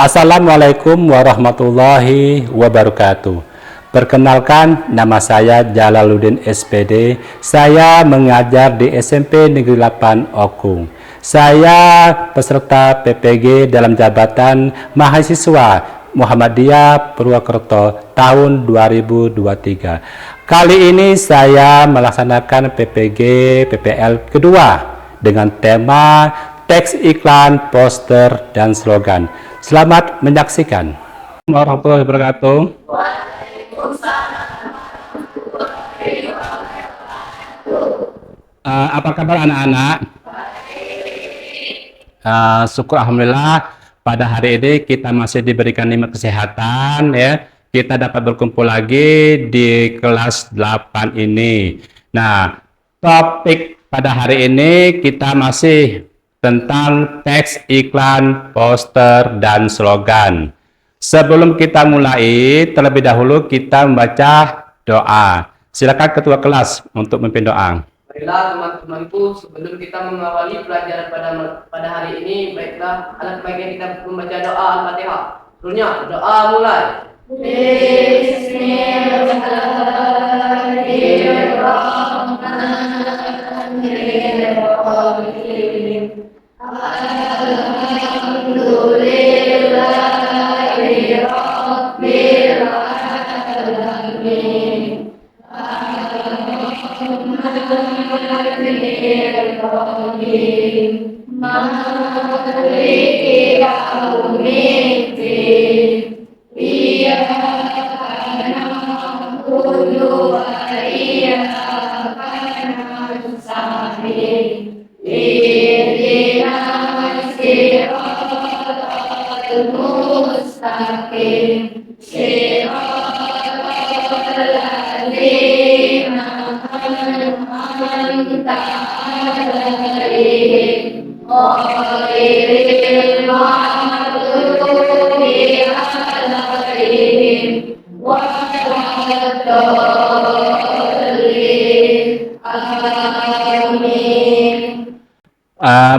Assalamualaikum warahmatullahi wabarakatuh. Perkenalkan, nama saya Jalaluddin SPD. Saya mengajar di SMP Negeri 8 Okung. Saya peserta PPG dalam jabatan mahasiswa Muhammadiyah Purwokerto tahun 2023. Kali ini saya melaksanakan PPG PPL kedua dengan tema teks iklan, poster, dan slogan. Selamat menyaksikan. Warahmatullahi wabarakatuh. Apa kabar anak-anak? Syukur alhamdulillah pada hari ini kita masih diberikan nikmat kesehatan ya. Kita dapat berkumpul lagi di kelas 8 ini. Nah, topik pada hari ini kita masih tentang teks iklan, poster, dan slogan. Sebelum kita mulai, terlebih dahulu kita membaca doa. Silakan ketua kelas untuk memimpin doa. Baiklah teman-temanku, sebelum kita mengawali pelajaran pada hari ini, baiklah alangkah baiknya kita membaca doa Al-Fatihah. Sebelumnya doa mulai. Bismillahirrahmanirrahim. Alhamdulillahirabbil alamin. Maliki yaumiddin. Iyyaka na'budu wa iyyaka nasta'in. Ihdinas siratal mustaqim. Siratal ladzina an'amta 'alaihim ghairil maghdubi 'alaihim waladdallin. Amin.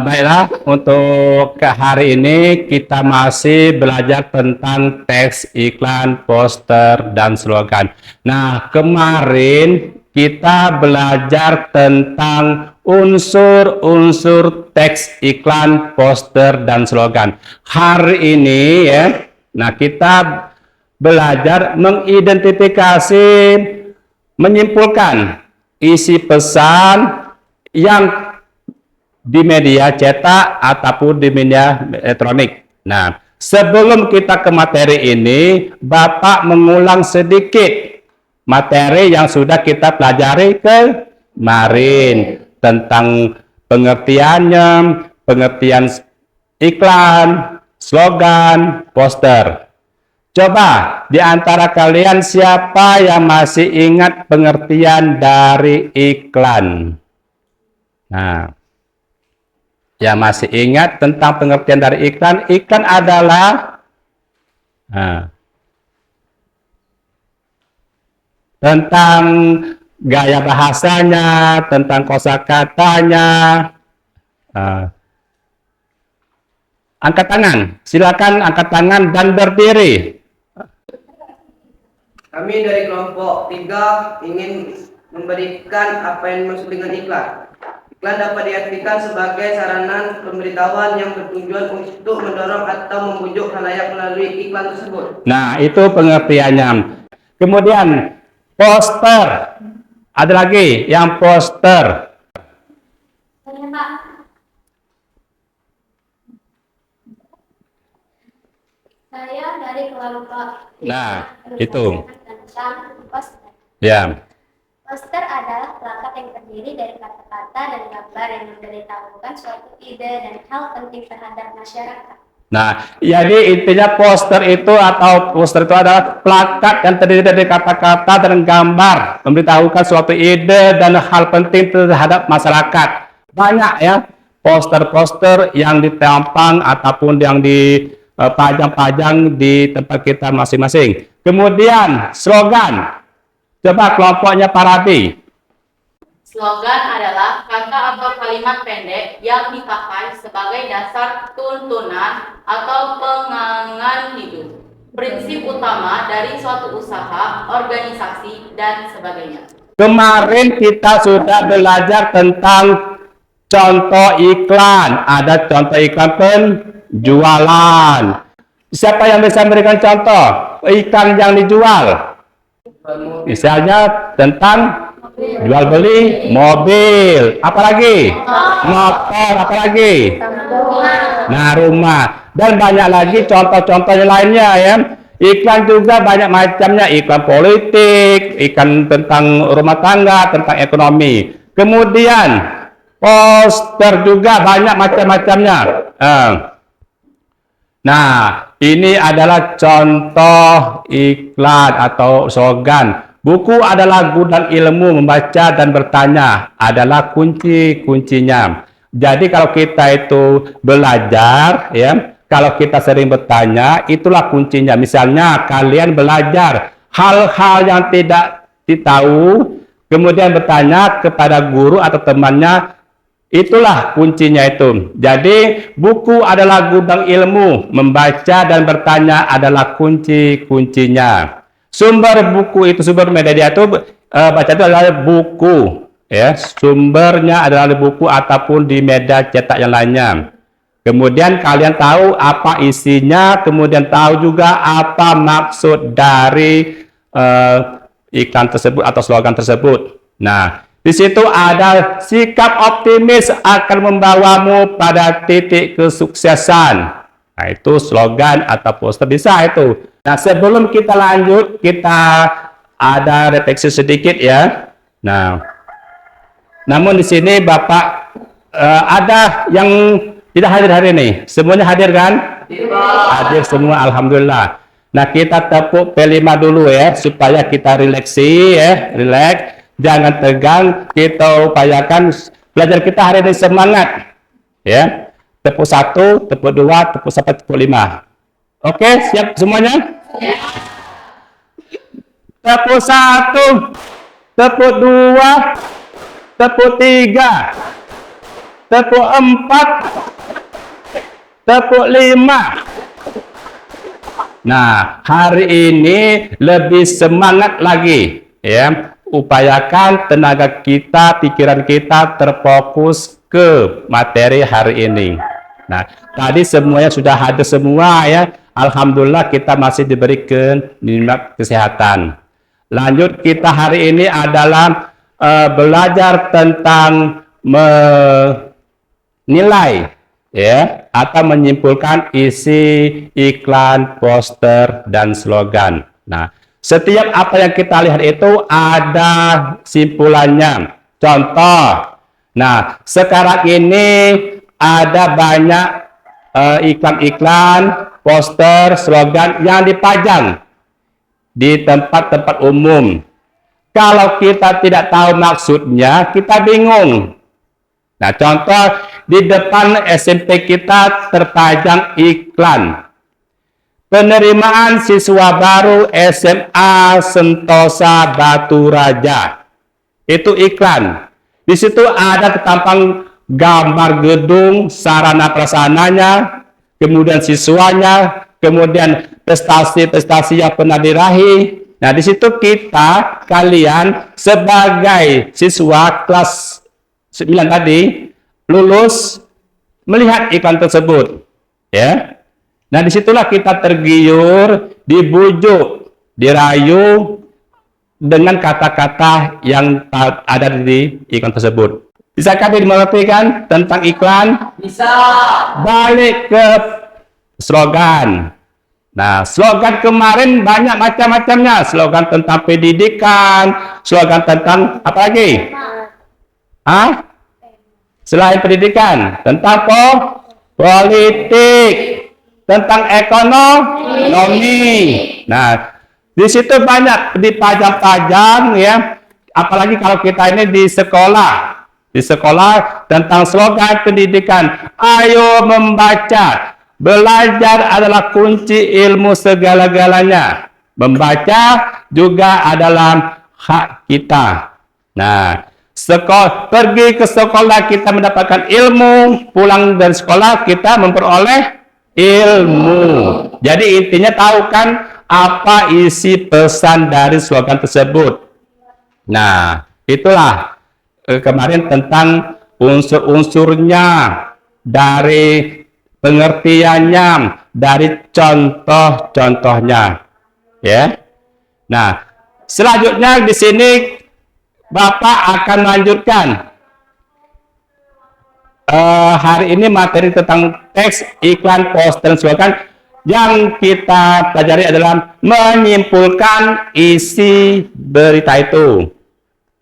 Baiklah, untuk ke hari ini kita masih belajar tentang teks iklan, poster, dan slogan. Nah, kemarin kita belajar tentang unsur-unsur teks iklan, poster, dan slogan. Hari ini ya, nah kita belajar mengidentifikasi, menyimpulkan isi pesan yang di media cetak ataupun di media elektronik. Nah, sebelum kita ke materi ini, Bapak mengulang sedikit materi yang sudah kita pelajari kemarin tentang pengertiannya, pengertian iklan, slogan, poster. Coba di antara kalian siapa yang masih ingat pengertian dari iklan? Nah, yang masih ingat tentang pengertian dari iklan? Iklan adalah tentang gaya bahasanya, tentang kosakatanya. Angkat tangan, silakan angkat tangan dan berdiri. Kami dari kelompok 3 ingin memberikan apa yang dimaksud dengan iklan. Iklan dapat diartikan sebagai sarana pemberitahuan yang bertujuan untuk mendorong atau membujuk khalayak melalui iklan tersebut. Nah, itu pengertiannya. Kemudian poster. Ada lagi yang poster. Saya dari kelompok. Nah, itu. Poster. Ya. Poster adalah plakat yang terdiri dari kata-kata dan gambar yang memberitahukan suatu ide dan hal penting terhadap masyarakat. Nah, jadi intinya poster itu adalah plakat yang terdiri dari kata-kata dan gambar memberitahukan suatu ide dan hal penting terhadap masyarakat. Banyak ya poster-poster yang ditampang ataupun yang dipajang-pajang di tempat kita masing-masing. Kemudian slogan. Coba kelompoknya Parabi. Slogan adalah kata atau kalimat pendek yang dipakai sebagai dasar tuntunan atau pengangan lingkungan hidup, prinsip utama dari suatu usaha, organisasi, dan sebagainya. Kemarin kita sudah belajar tentang contoh iklan. Ada contoh iklan penjualan. Siapa yang bisa memberikan contoh iklan yang dijual? Misalnya tentang jual beli mobil, apalagi motor, apalagi nah rumah, dan banyak lagi contoh-contoh yang lainnya ya. Iklan juga banyak macamnya, iklan politik, iklan tentang rumah tangga, tentang ekonomi. Kemudian poster juga banyak macam-macamnya. Nah, ini adalah contoh iklan atau slogan. Buku adalah gudang ilmu, membaca dan bertanya adalah kunci-kuncinya. Jadi kalau kita itu belajar, ya, kalau kita sering bertanya, itulah kuncinya. Misalnya kalian belajar hal-hal yang tidak ditahu, kemudian bertanya kepada guru atau temannya, itulah kuncinya itu. Jadi buku adalah gudang ilmu, membaca dan bertanya adalah kunci-kuncinya. Sumber buku itu, sumber media itu baca itu adalah buku, ya. Sumbernya adalah buku ataupun di media cetak yang lainnya. Kemudian kalian tahu apa isinya, kemudian tahu juga apa maksud dari iklan tersebut atau slogan tersebut. Nah, di situ ada sikap optimis akan membawamu pada titik kesuksesan. Nah, itu slogan atau poster bisa itu. Nah, sebelum kita lanjut, kita ada refleksi sedikit ya. Nah, namun di sini Bapak ada yang tidak hadir hari ini. Semuanya hadir kan? Hadir semua, alhamdulillah. Nah, kita tepuk P5 dulu ya, supaya kita rileksi ya, rileks. Jangan tegang, kita upayakan belajar kita hari ini semangat. Ya. Tepuk 1, tepuk 2, tepuk 1, tepuk 5. Oke, siap semuanya? Ya. Tepuk 1, tepuk 2, tepuk 3, tepuk 4, tepuk 5. Nah, hari ini lebih semangat lagi ya. Upayakan tenaga kita, pikiran kita terfokus ke materi hari ini. Nah, tadi semuanya sudah hadir semua ya. Alhamdulillah kita masih diberikan nikmat kesehatan. Lanjut, kita hari ini adalah belajar tentang menilai ya atau menyimpulkan isi iklan, poster dan slogan. Nah, setiap apa yang kita lihat itu ada simpulannya. Contoh, nah sekarang ini ada banyak iklan-iklan, poster, slogan yang dipajang di tempat-tempat umum. Kalau kita tidak tahu maksudnya, kita bingung. Nah, contoh di depan SMP kita terpajang iklan. Penerimaan siswa baru SMA Sentosa Batu Raja. Itu iklan. Di situ ada tertampang gambar gedung, sarana prasarananya, kemudian siswanya, kemudian prestasi-prestasi yang pernah diraih. Nah, di situ kalian sebagai siswa kelas 9 tadi lulus melihat iklan tersebut. Ya. Nah, disitulah kita tergiur, dibujuk, dirayu dengan kata-kata yang ada di iklan tersebut. Bisa kami mengertikan tentang iklan? Bisa. Balik ke slogan. Nah, slogan kemarin banyak macam-macamnya. Slogan tentang pendidikan, slogan tentang apa lagi? Hah? Selain pendidikan, tentang politik, tentang ekonomi. Nah, di situ banyak dipajang-pajang ya. Apalagi kalau kita ini di sekolah. Di sekolah tentang slogan pendidikan. Ayo membaca. Belajar adalah kunci ilmu segala-galanya. Membaca juga adalah hak kita. Nah, pergi ke sekolah kita mendapatkan ilmu, pulang dari sekolah kita memperoleh ilmu. Jadi intinya tahu kan apa isi pesan dari slogan tersebut. Nah, itulah kemarin tentang unsur-unsurnya, dari pengertiannya, dari contoh-contohnya, ya. Nah, selanjutnya di sini Bapak akan melanjutkan hari ini materi tentang teks, iklan, poster, dan slogan. Yang kita pelajari adalah menyimpulkan isi berita itu.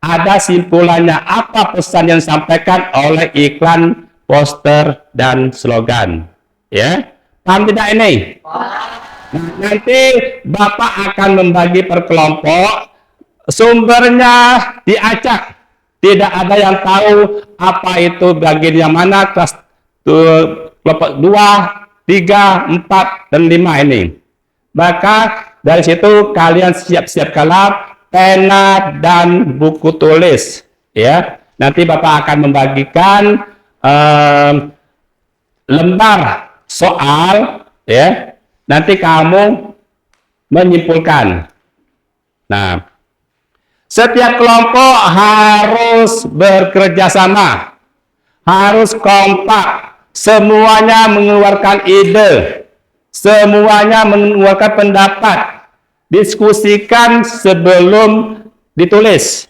Ada simpulannya, apa pesan yang disampaikan oleh iklan, poster, dan slogan. Ya, paham tidak ini? Nah, nanti Bapak akan membagi per kelompok, sumbernya diacak. Tidak ada yang tahu apa itu bagian yang mana, kelas kelompok 2, 3, 4, dan 5 ini. Maka dari situ kalian siap-siapkanlah pena dan buku tulis, ya. Nanti Bapak akan membagikan lembar soal, ya. Nanti kamu menyimpulkan. Nah, setiap kelompok harus bekerja sama, harus kompak. Semuanya mengeluarkan ide, semuanya mengeluarkan pendapat, diskusikan sebelum ditulis.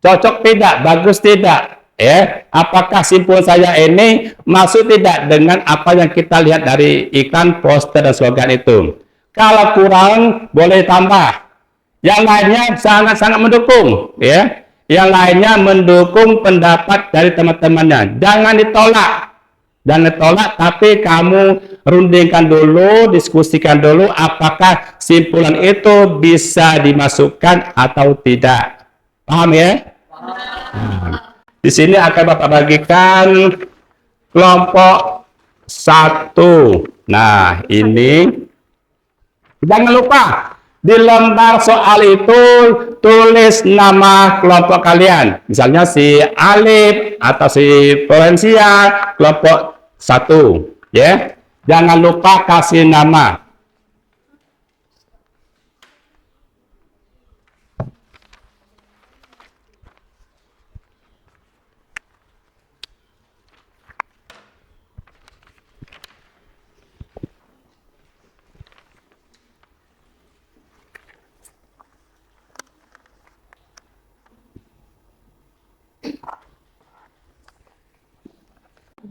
Cocok tidak, bagus tidak, ya. Apakah simpul saya ini masuk tidak dengan apa yang kita lihat dari iklan, poster, dan slogan itu? Kalau kurang, boleh tambah. Yang lainnya sangat-sangat mendukung, ya. Yang lainnya mendukung pendapat dari teman-temannya. Jangan ditolak. Dan ditolak, tapi kamu rundingkan dulu, diskusikan dulu apakah simpulan itu bisa dimasukkan atau tidak. Paham ya? Nah, di sini akan Bapak bagikan kelompok 1. Nah, ini jangan lupa di lembar soal itu tulis nama kelompok kalian. Misalnya si Alif atau si Florencia kelompok 1, ya. Jangan lupa kasih nama.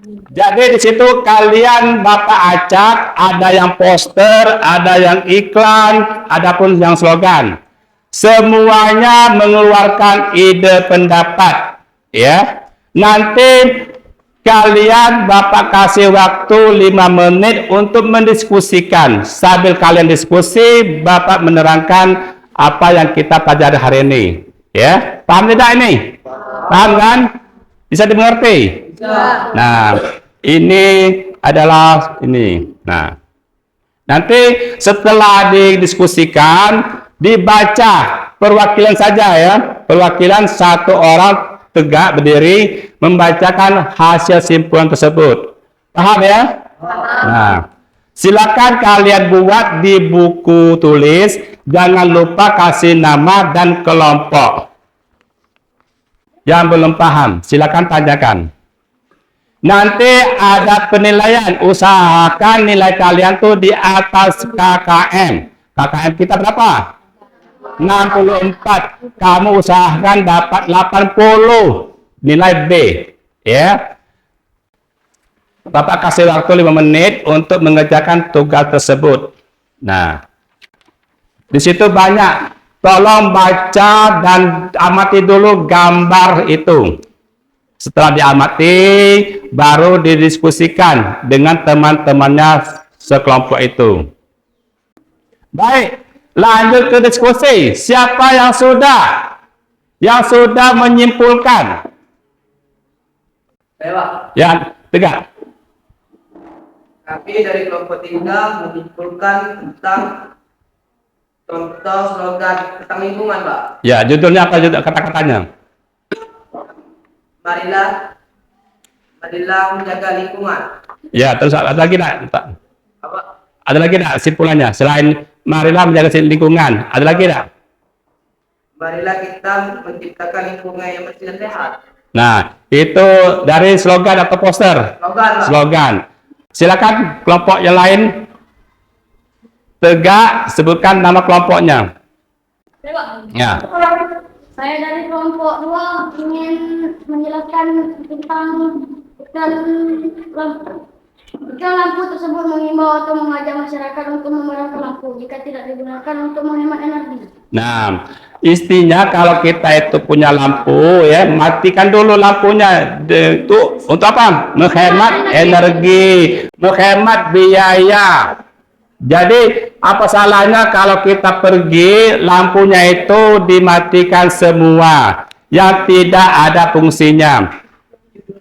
Jadi di situ kalian Bapak acak, ada yang poster, ada yang iklan, adapun yang slogan. Semuanya mengeluarkan ide pendapat, ya. Nanti kalian Bapak kasih waktu 5 menit untuk mendiskusikan. Sambil kalian diskusi, Bapak menerangkan apa yang kita pelajari hari ini, ya. Paham tidak ini? Paham kan? Bisa dimengerti? Nah, ini adalah ini. Nah, nanti setelah didiskusikan, dibaca perwakilan saja, ya. Perwakilan satu orang tegak berdiri membacakan hasil simpulan tersebut. Paham ya? Nah, silakan kalian buat di buku tulis. Jangan lupa kasih nama dan kelompok. Yang belum paham, silakan tanyakan. Nanti ada penilaian, usahakan nilai kalian tuh di atas KKM. KKM kita berapa? 64. Kamu usahakan dapat 80 nilai B, ya. Bapak kasih waktu 5 menit untuk mengerjakan tugas tersebut. Nah, di situ banyak. Tolong baca dan amati dulu gambar itu. Setelah diamati, baru didiskusikan dengan teman-temannya sekelompok itu. Baik, lanjut ke diskusi. Siapa yang sudah menyimpulkan? Saya, Pak. Yang tegak. Kami dari kelompok 3 menyimpulkan tentang contoh slogan tentang lingkungan, Pak. Ya, judulnya apa judul kata-katanya? Marilah menjaga lingkungan. Ya, terus ada lagi nak? Apa? Ada lagi enggak simpulannya? Selain marilah menjaga lingkungan, ada lagi enggak? Marilah kita menciptakan lingkungan yang bersih dan sehat. Nah, itu dari slogan atau poster? Slogan, Pak. Slogan. Silakan kelompok yang lain tegak sebutkan nama kelompoknya. Ya. Saya dari kelompok 2 ingin menjelaskan tentang lampu tersebut mengimbau atau mengajak masyarakat untuk memadamkan lampu jika tidak digunakan untuk menghemat energi. Nah, istinya kalau kita itu punya lampu ya, matikan dulu lampunya. Itu untuk apa? Menghemat energi, menghemat biaya. Jadi apa salahnya kalau kita pergi lampunya itu dimatikan semua yang tidak ada fungsinya.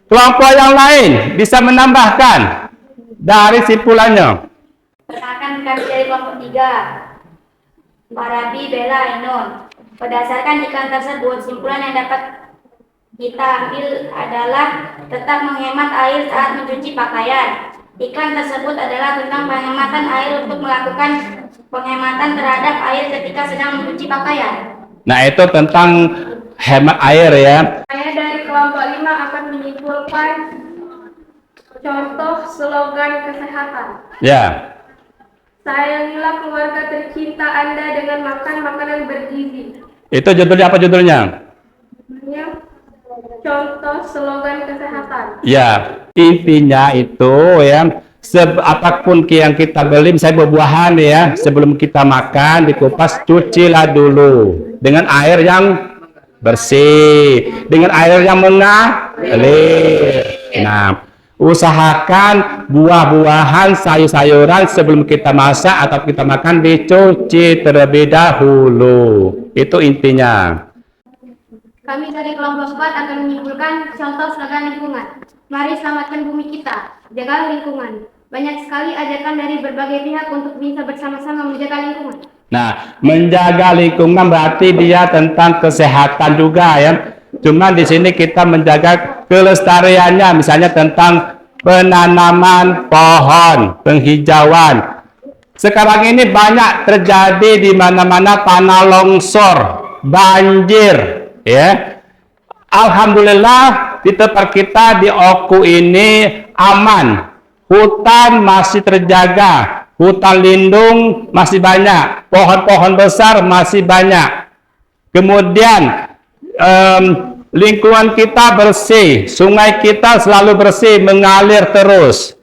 Kelompok yang lain bisa menambahkan dari simpulannya. Perkenalkan kami dari kelompok 3. Parabi, Bella, Ainun. Berdasarkan iklan tersebut, simpulan yang dapat kita ambil adalah tetap menghemat air saat mencuci pakaian. Iklan tersebut adalah tentang penghematan air untuk melakukan penghematan terhadap air ketika sedang mencuci pakaian. Nah, itu tentang hemat air ya. Saya dari kelompok 5 akan menyimpulkan contoh slogan kesehatan. Ya. Sayangilah keluarga tercinta Anda dengan makan makanan bergizi. Itu judulnya apa judulnya? Ini contoh slogan kesehatan. Ya, intinya itu ya, apapun yang kita beli, misalnya buah-buahan ya, sebelum kita makan dikupas, cucilah dulu dengan air yang bersih, dengan air yang mengalir. Nah, usahakan buah-buahan, sayur-sayuran sebelum kita masak atau kita makan dicuci terlebih dahulu. Itu intinya. Kami dari kelompok 4 akan menyimpulkan contoh slogan lingkungan. Mari selamatkan bumi kita, jaga lingkungan. Banyak sekali ajakan dari berbagai pihak untuk bisa bersama-sama menjaga lingkungan. Nah, menjaga lingkungan berarti dia tentang kesehatan juga ya. Cuma di sini kita menjaga kelestariannya, misalnya tentang penanaman pohon, penghijauan. Sekarang ini banyak terjadi di mana-mana tanah longsor, banjir. Ya, alhamdulillah di tempat kita di Oku ini aman, hutan masih terjaga, hutan lindung masih banyak, pohon-pohon besar masih banyak. Kemudian lingkungan kita bersih, sungai kita selalu bersih, mengalir terus.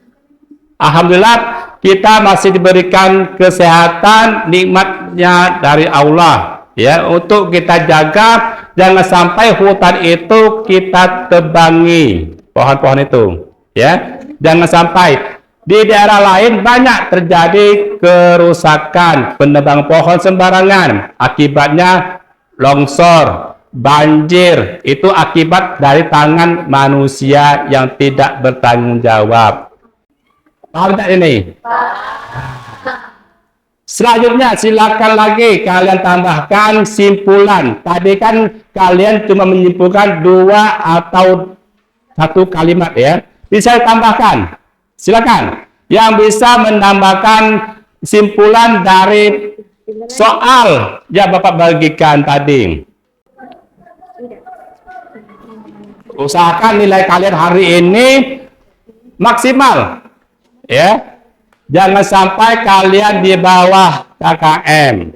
Alhamdulillah kita masih diberikan kesehatan, nikmatnya dari Allah. Ya, untuk kita jaga, jangan sampai hutan itu kita tebangi, pohon-pohon itu. Ya, jangan sampai di daerah lain banyak terjadi kerusakan, penebang pohon sembarangan, akibatnya longsor, banjir, itu akibat dari tangan manusia yang tidak bertanggung jawab. Paham tak ini? Selanjutnya silakan lagi kalian tambahkan simpulan. Tadi kan kalian cuma menyimpulkan 2 atau 1 kalimat ya. Bisa tambahkan. Silakan. Yang bisa menambahkan simpulan dari soal yang Bapak bagikan tadi. Usahakan nilai kalian hari ini maksimal. Ya. Jangan sampai kalian di bawah KKM.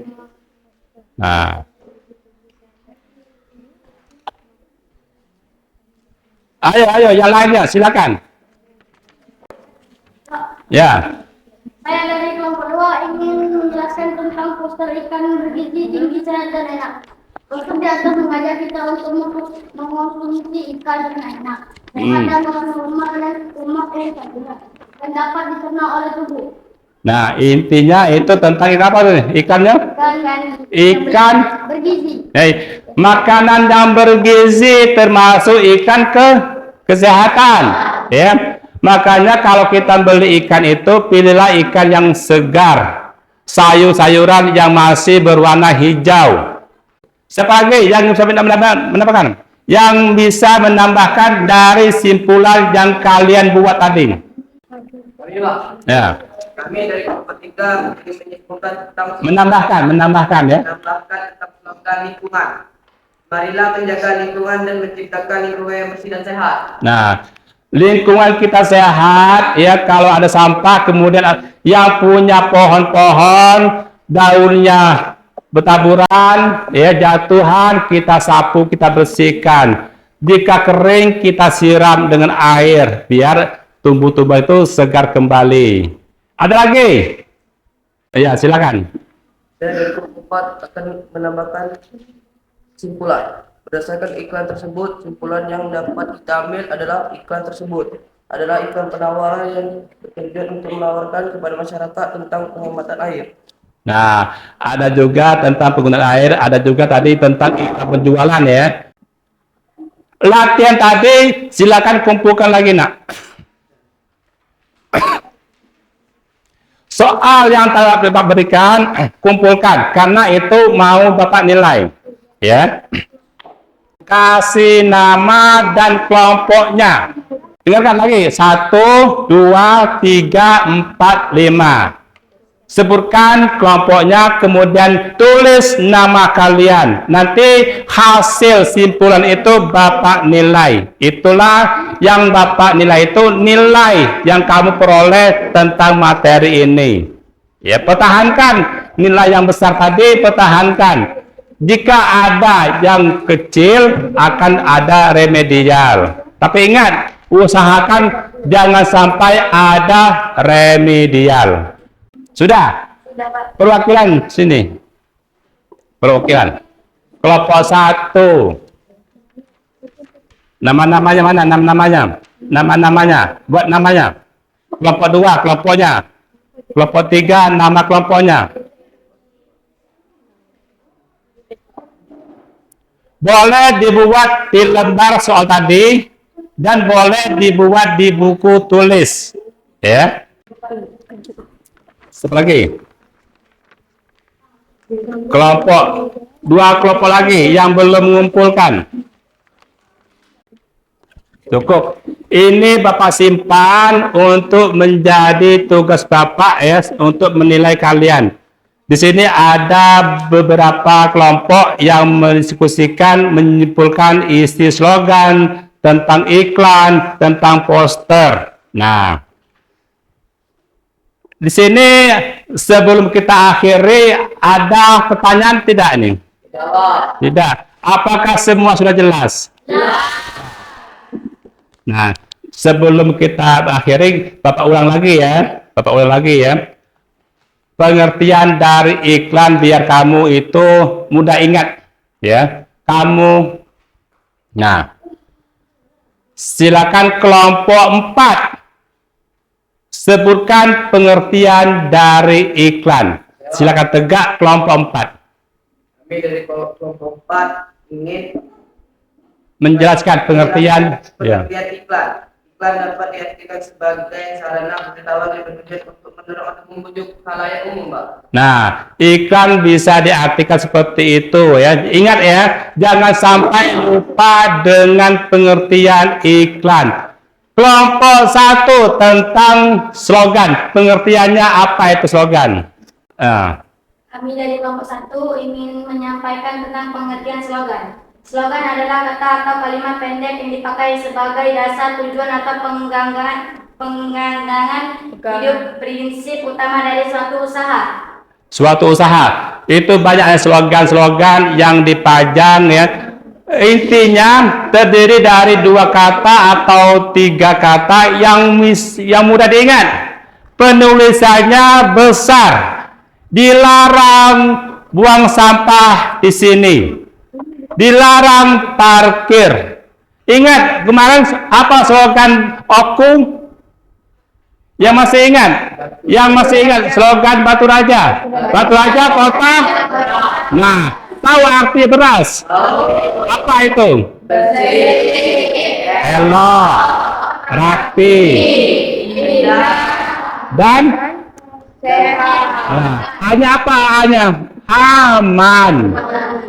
Nah. Ayo, yang lainnya, silakan. Ya. Saya dari kelompok 2 ingin menjelaskan tentang poster ikan bergizi tinggi sehat dan enak. Poster di atas mengajak kita untuk mengkonsumsi ikan dengan enak. Sehat dan mengandung lemak dan dapat dicerna oleh tubuh. Nah, intinya itu tentang ikan apa nih? Ikannya? Ikan bergizi. Makanan yang bergizi termasuk ikan kesehatan. Ya. Makanya kalau kita beli ikan itu, pilihlah ikan yang segar. Sayur-sayuran yang masih berwarna hijau. Siapa lagi yang bisa menambahkan? Yang bisa menambahkan dari simpulan yang kalian buat tadi. Ini, Pak. Ya. Kami dari kelompok 3 ingin menyimpulkan tentang menambahkan ya. menambahkan tentang slogan lingkungan. Marilah menjaga lingkungan dan menciptakan lingkungan yang bersih dan sehat. Nah, lingkungan kita sehat ya, kalau ada sampah kemudian yang punya pohon-pohon daunnya bertaburan ya, jatuhan, kita sapu, kita bersihkan. Jika kering kita siram dengan air biar tumbuh-tumbuh itu segar kembali. Ada lagi? Ya, silakan. Dan dari kelompok 4 akan menambahkan kesimpulan. Berdasarkan iklan tersebut, kesimpulan yang dapat kita ambil adalah iklan tersebut adalah iklan penawaran yang bertujuan untuk menawarkan kepada masyarakat tentang penghematan air. Nah, ada juga tentang penggunaan air, ada juga tadi tentang iklan penjualan ya. Latihan tadi silakan kumpulkan lagi, nak. Soal yang Bapak berikan, kumpulkan karena itu mau Bapak nilai. Ya. Kasih nama dan kelompoknya. Dengarkan lagi. 1, 2, 3, 4, 5. Sebutkan kelompoknya, kemudian tulis nama kalian. Nanti hasil simpulan itu Bapak nilai. Itulah yang Bapak nilai, itu nilai yang kamu peroleh tentang materi ini. Ya, pertahankan nilai yang besar tadi, pertahankan. Jika ada yang kecil, akan ada remedial. Tapi ingat, usahakan jangan sampai ada remedial. Sudah? Sudah, Pak. Perwakilan sini. Perwakilan. Kelompok 1. Nama-namanya mana? Nama-namanya. Nama-namanya. Buat namanya. Kelompok 2, kelompoknya. Kelompok 3, nama kelompoknya. Boleh dibuat di lembar soal tadi dan boleh dibuat di buku tulis. Ya. Satu lagi. Kelompok 2, kelompok lagi yang belum mengumpulkan. Cukup. Ini Bapak simpan untuk menjadi tugas Bapak ya, untuk menilai kalian. Di sini ada beberapa kelompok yang mendiskusikan, menyimpulkan isi slogan, tentang iklan, tentang poster. Nah, di sini sebelum kita akhiri, ada pertanyaan tidak nih? Tidak. Apakah semua sudah jelas? Nah, sebelum kita akhiri, Bapak ulang lagi ya. Bapak ulang lagi ya. Pengertian dari iklan biar kamu itu mudah ingat ya. Kamu. Nah, silakan kelompok 4. Sebutkan pengertian dari iklan. Silakan tegak kelompok 4. Kami dari kelompok 4 ingin Menjelaskan pengertian. Ya. iklan. Iklan dapat diartikan sebagai sarana pemberitahuan yang bertujuan untuk mendorong atau membujuk khalayak umum, Pak. Nah, iklan bisa diartikan seperti itu ya. Ingat ya, jangan sampai lupa dengan pengertian iklan. Kelompok 1 tentang slogan. Pengertiannya apa itu slogan? Kami dari kelompok 1 ingin menyampaikan tentang pengertian slogan. Slogan adalah kata atau kalimat pendek yang dipakai sebagai dasar tujuan atau penggandangan hidup prinsip utama dari suatu usaha. Suatu usaha. Itu banyak slogan-slogan yang dipajang ya. Intinya terdiri dari 2 kata atau 3 kata yang mudah diingat. Penulisannya besar. Dilarang buang sampah di sini. Dilarang parkir. Ingat kemarin apa slogan Oku? Yang masih ingat? Yang masih ingat slogan Batu Raja? Batu Raja kota. Nah, tahu arti beras? Apa itu? Elok, rapi, dan hanya apa? Hanya aman.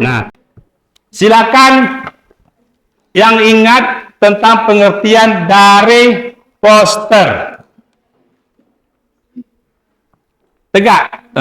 Nah, silakan yang ingat tentang pengertian dari poster. Tegak.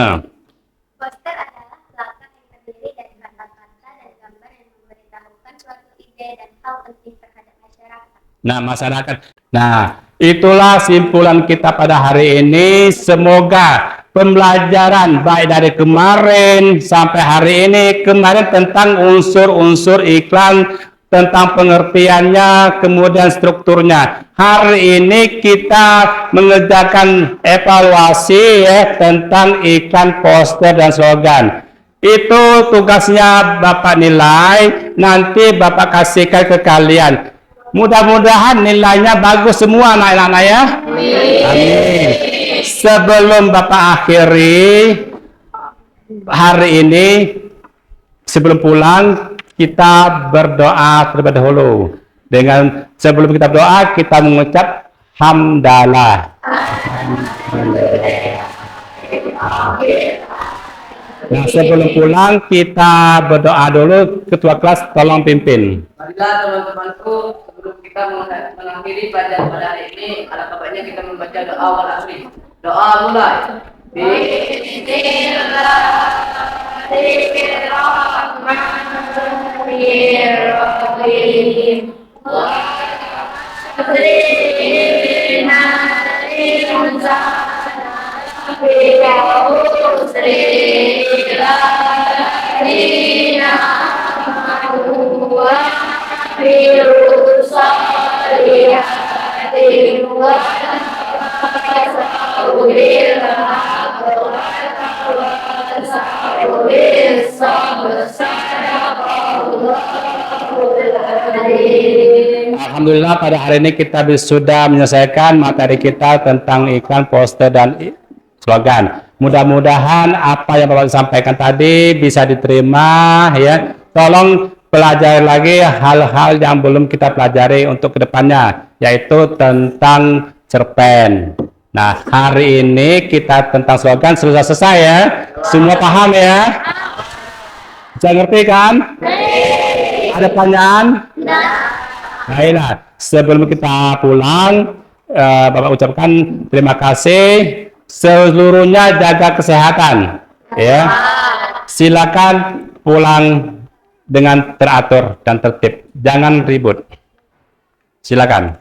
Poster adalah plakat yang terdiri dari kata-kata dan gambar yang memberitahukan suatu ide dan hal penting terhadap masyarakat. Nah, masyarakat. Nah, itulah simpulan kita pada hari ini. Semoga pembelajaran baik dari kemarin sampai hari ini, kemarin tentang unsur-unsur iklan, tentang pengertiannya, kemudian strukturnya. Hari ini kita mengerjakan evaluasi ya, tentang iklan, poster, dan slogan. Itu tugasnya Bapak nilai, nanti Bapak kasihkan ke kalian. Mudah-mudahan nilainya bagus semua anak-anak ya. Amin. Sebelum Bapak akhiri hari ini, sebelum pulang kita berdoa terlebih dahulu. Dengan sebelum kita berdoa, kita mengucap hamdalah. Nah, sebelum pulang kita berdoa dulu. Ketua kelas tolong pimpin. Marilah teman-temanku, sebelum kita mengakhiri pelajaran pada hari ini, alangkah baiknya kita membaca doa wal akhir. Doa mulai. Bismillahirrahmanirrahim. Alhamdulillah pada hari ini kita sudah menyelesaikan materi kita tentang iklan, poster, dan slogan. Mudah-mudahan apa yang Bapak sampaikan tadi bisa diterima ya. Tolong pelajari lagi hal-hal yang belum kita pelajari untuk kedepannya, yaitu tentang cerpen. Nah, hari ini kita tentang slogan sudah selesai ya. Semua paham ya? Bisa ngerti kan? Ada pertanyaan? Baiklah, sebelum kita pulang, Bapak ucapkan terima kasih. Seluruhnya jaga kesehatan, ya. Silakan pulang dengan teratur dan tertib. Jangan ribut. Silakan.